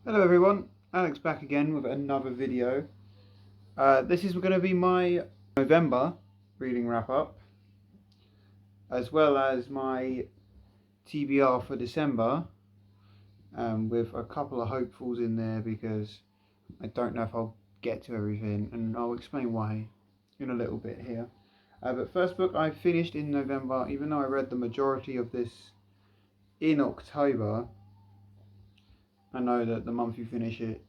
Hello everyone, Alex back again with another video. This is going to be my November reading wrap up, as well as my TBR for December, with a couple of hopefuls in there because I don't know if I'll get to everything, and I'll explain why in a little bit here. But first book I finished in November, even though I read the majority of this in October. I know that the month you finish it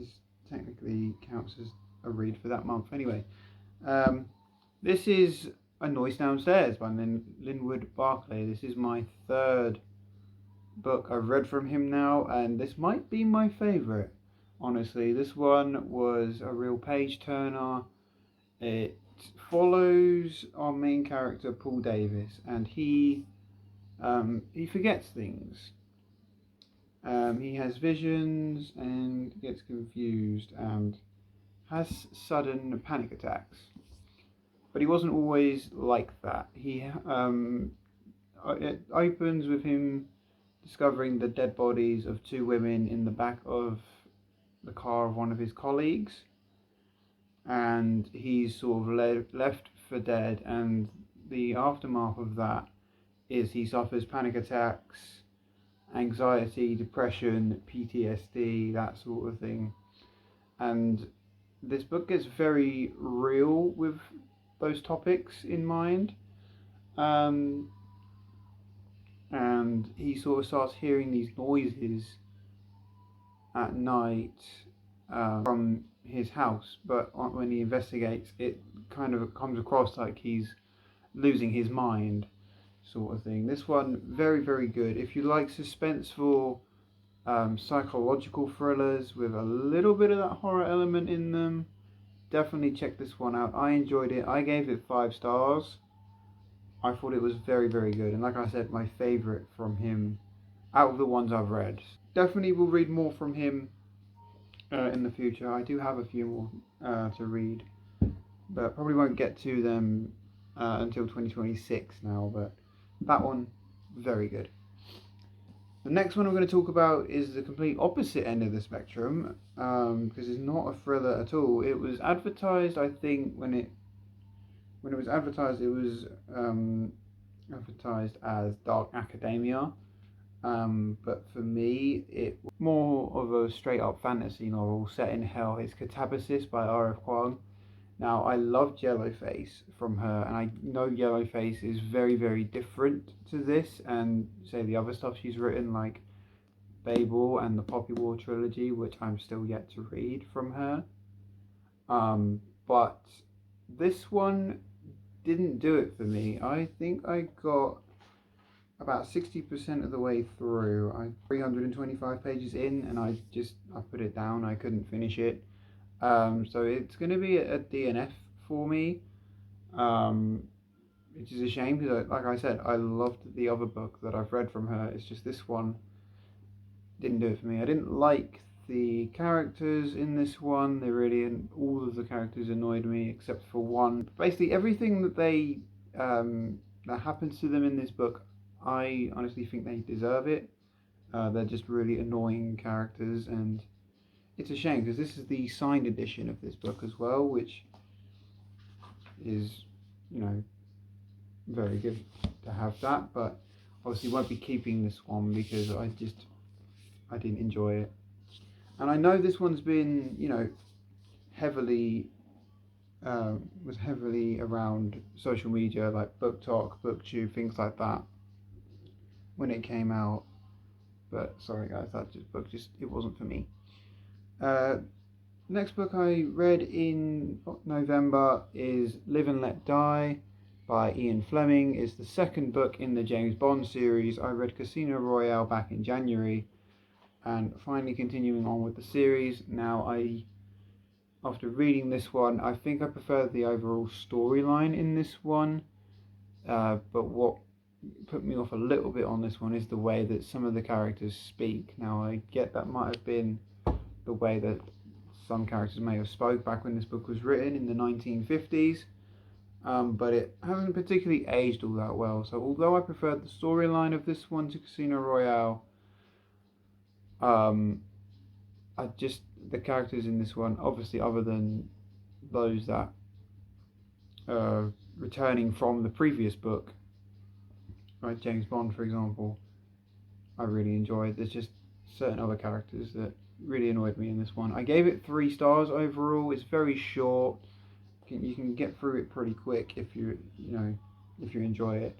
is technically counts as a read for that month. Anyway, this is A Noise Downstairs by Linwood Barclay. This is my third book I've read from him now, and this might be my favourite. Honestly, this one was a real page turner. It follows our main character Paul Davis, and he forgets things. He has visions and gets confused and has sudden panic attacks. But he wasn't always like that. It opens with him discovering the dead bodies of two women in the back of the car of one of his colleagues. And he's sort of left for dead, and the aftermath of that is he suffers panic attacks, anxiety, depression, PTSD, that sort of thing. And this book gets very real with those topics in mind. And he sort of starts hearing these noises at night from his house, but when he investigates, it kind of comes across like he's losing his mind, sort of thing. This one, very, very good. If you like suspenseful psychological thrillers with a little bit of that horror element in them, definitely check this one out. I enjoyed it. I gave it 5 stars. I thought it was very, very good, and like I said, my favourite from him out of the ones I've read. Definitely will read more from him in the future. I do have a few more to read, but probably won't get to them until 2026 now, but that one, very good. The next one I'm going to talk about is the complete opposite end of the spectrum, because it's not a thriller at all. It was advertised, I think, when it was advertised, it was advertised as Dark Academia, but for me, it was more of a straight-up fantasy novel set in hell. It's Catabasis by R.F. Kuang. Now, I loved Yellowface from her, and I know Yellowface is very, very different to this and, say, the other stuff she's written, like Babel and the Poppy War trilogy, which I'm still yet to read from her. But this one didn't do it for me. I think I got about 60% of the way through. I'm 325 pages in, and I put it down. I couldn't finish it. So it's going to be a DNF for me, which is a shame because, like I said, I loved the other book that I've read from her. It's just this one didn't do it for me. I didn't like the characters in this one. They really, and all of the characters annoyed me except for one. Basically, everything that that happens to them in this book, I honestly think they deserve it. They're just really annoying characters, and it's a shame because this is the signed edition of this book as well, which is, very good to have that, but obviously won't be keeping this one because I didn't enjoy it. And I know this one's been, heavily was heavily around social media like BookTok, BookTube, things like that when it came out, but sorry guys, it wasn't for me. Next book I read in November is Live and Let Die by Ian Fleming. It's the second book in the James Bond series. I read Casino Royale back in January, and finally continuing on with the series. Now, after reading this one, I think I prefer the overall storyline in this one, but what put me off a little bit on this one is the way that some of the characters speak. Now, I get that might have been the way that some characters may have spoke back when this book was written in the 1950s, but it hasn't particularly aged all that well. So although I preferred the storyline of this one to Casino Royale, the characters in this one, obviously other than those that returning from the previous book, like James Bond for example, I really enjoyed. There's just certain other characters that really annoyed me in this one. I gave it 3 stars overall. It's very short. You can get through it pretty quick if you enjoy it.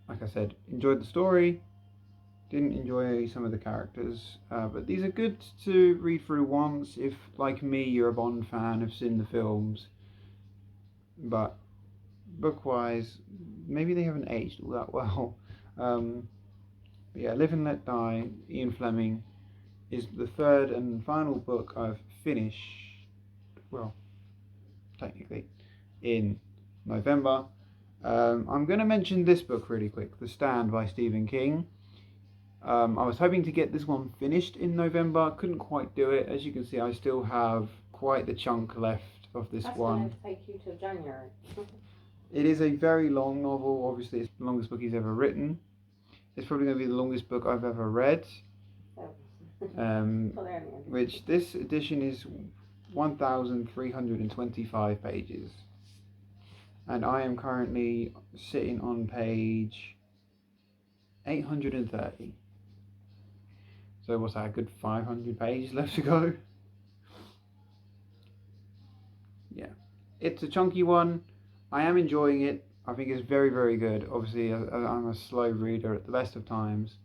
Like I said, enjoyed the story. Didn't enjoy some of the characters, but these are good to read through once if, like me, you're a Bond fan, have seen the films. But book-wise, maybe they haven't aged all that well. But yeah, Live and Let Die, Ian Fleming, is the 3rd and final book I've finished, well, technically, in November. I'm going to mention this book really quick, The Stand by Stephen King. I was hoping to get this one finished in November, couldn't quite do it. As you can see, I still have quite the chunk left of this one. That's going to take you till January. It is a very long novel, obviously it's the longest book he's ever written. It's probably going to be the longest book I've ever read. Which this edition is 1,325 pages. And I am currently sitting on page 830. So what's that, a good 500 pages left to go? Yeah. It's a chunky one. I am enjoying it. I think it's very, very good. Obviously, I'm a slow reader at the best of times.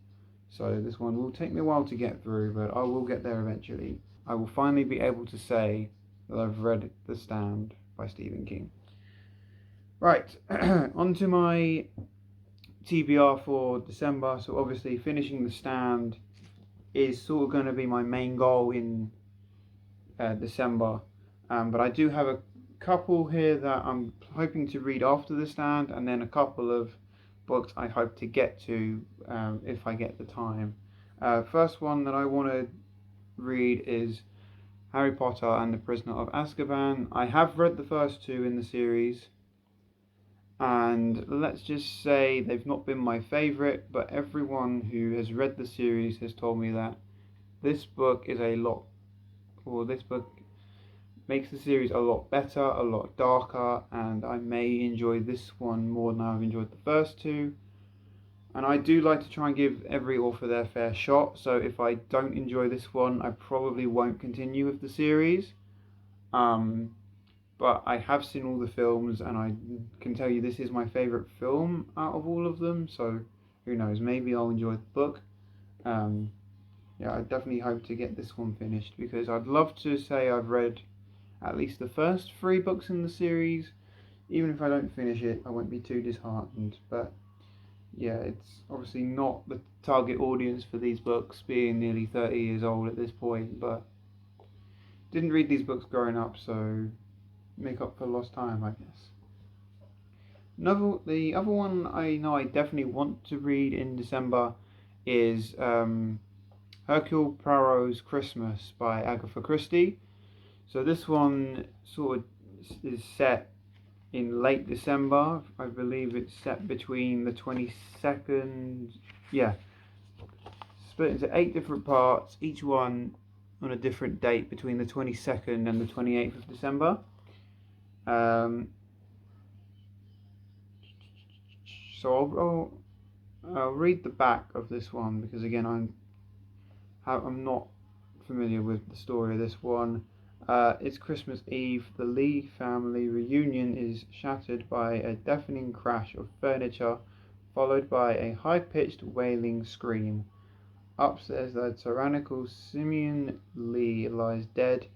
So this one will take me a while to get through, but I will get there eventually. I will finally be able to say that I've read The Stand by Stephen King. Right, on to my TBR for December. So obviously finishing The Stand is sort of going to be my main goal in December. But I do have a couple here that I'm hoping to read after The Stand, and then a couple of books I hope to get to if I get the time. First one that I want to read is Harry Potter and the Prisoner of Azkaban. I have read the first 2 in the series, and let's just say they've not been my favourite, but everyone who has read the series has told me that this book makes the series a lot better, a lot darker, and I may enjoy this one more than I've enjoyed the first 2. And I do like to try and give every author their fair shot, so if I don't enjoy this one, I probably won't continue with the series. But I have seen all the films, and I can tell you this is my favourite film out of all of them, so who knows, maybe I'll enjoy the book. Yeah, I definitely hope to get this one finished, because I'd love to say I've read at least the first 3 books in the series. Even if I don't finish it, I won't be too disheartened. But yeah, it's obviously not the target audience for these books, being nearly 30 years old at this point, but didn't read these books growing up, so make up for lost time, I guess. The other one I know I definitely want to read in December is Hercule Poirot's Christmas by Agatha Christie. So this one sort of is set in late December. I believe it's set between the 22nd, split into 8 different parts, each one on a different date between the 22nd and the 28th of December. So I'll read the back of this one, because again I'm not familiar with the story of this one. It's Christmas Eve. The Lee family reunion is shattered by a deafening crash of furniture, followed by a high-pitched wailing scream. Upstairs, the tyrannical Simeon Lee lies dead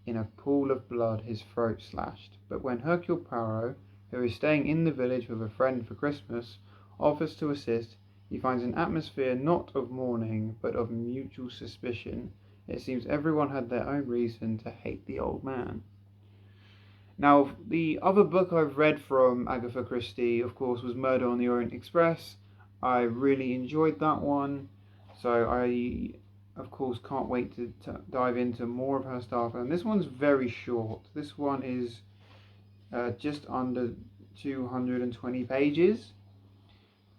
in a pool of blood, his throat slashed. But when Hercule Poirot, who is staying in the village with a friend for Christmas, offers to assist, he finds an atmosphere not of mourning, but of mutual suspicion. It seems everyone had their own reason to hate the old man. Now, the other book I've read from Agatha Christie, of course, was Murder on the Orient Express. I really enjoyed that one, so I, of course, can't wait to dive into more of her stuff. And this one's very short. This one is just under 220 pages.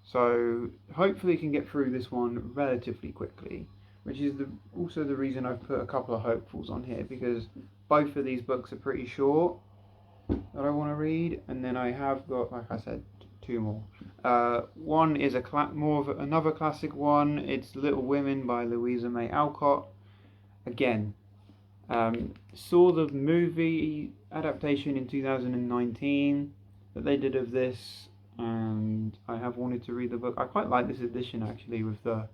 So hopefully you can get through this one relatively quickly. which is also the reason I've put a couple of hopefuls on here, because both of these books are pretty short that I want to read, and then I have got, like I said, two more. One is another classic one. It's Little Women by Louisa May Alcott. Again, saw the movie adaptation in 2019 that they did of this, and I have wanted to read the book. I quite like this edition actually, with the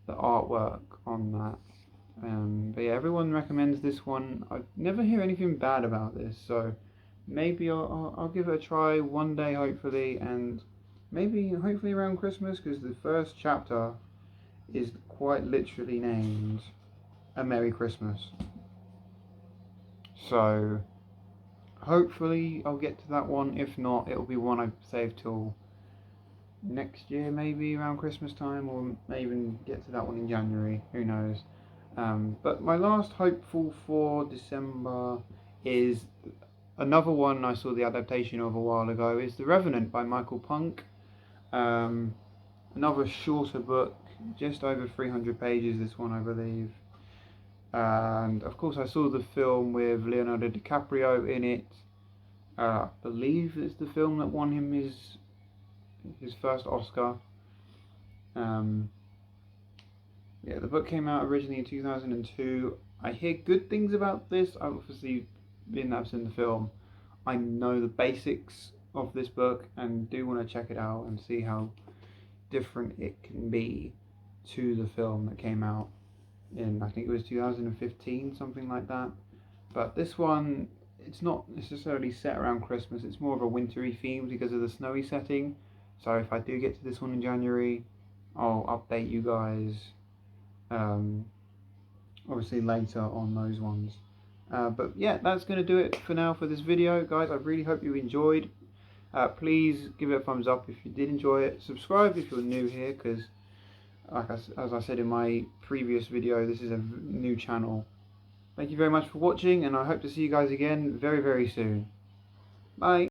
artwork on that. But yeah, everyone recommends this one. I never hear anything bad about this, so maybe I'll give it a try one day, hopefully, and hopefully around Christmas, because the first chapter is quite literally named A Merry Christmas. So hopefully I'll get to that one. If not, it'll be one I save till next year, maybe around Christmas time, or may even get to that one in January, who knows. But my last hopeful for December is another one I saw the adaptation of a while ago, is The Revenant by Michael Punk. Another shorter book, just over 300 pages, this one I believe. And of course I saw the film with Leonardo DiCaprio in it. I believe it's the film that won him his first Oscar. Yeah, the book came out originally in 2002. I hear good things about this. I've obviously been absent the film. I know the basics of this book and do want to check it out and see how different it can be to the film that came out in, I think it was 2015, something like that. But this one, it's not necessarily set around Christmas. It's more of a wintry theme because of the snowy setting. So if I do get to this one in January, I'll update you guys obviously later on those ones. But yeah, that's going to do it for now for this video, guys. I really hope you enjoyed. Please give it a thumbs up if you did enjoy it. Subscribe if you're new here, because as I said in my previous video, this is a new channel. Thank you very much for watching, and I hope to see you guys again very, very soon. Bye.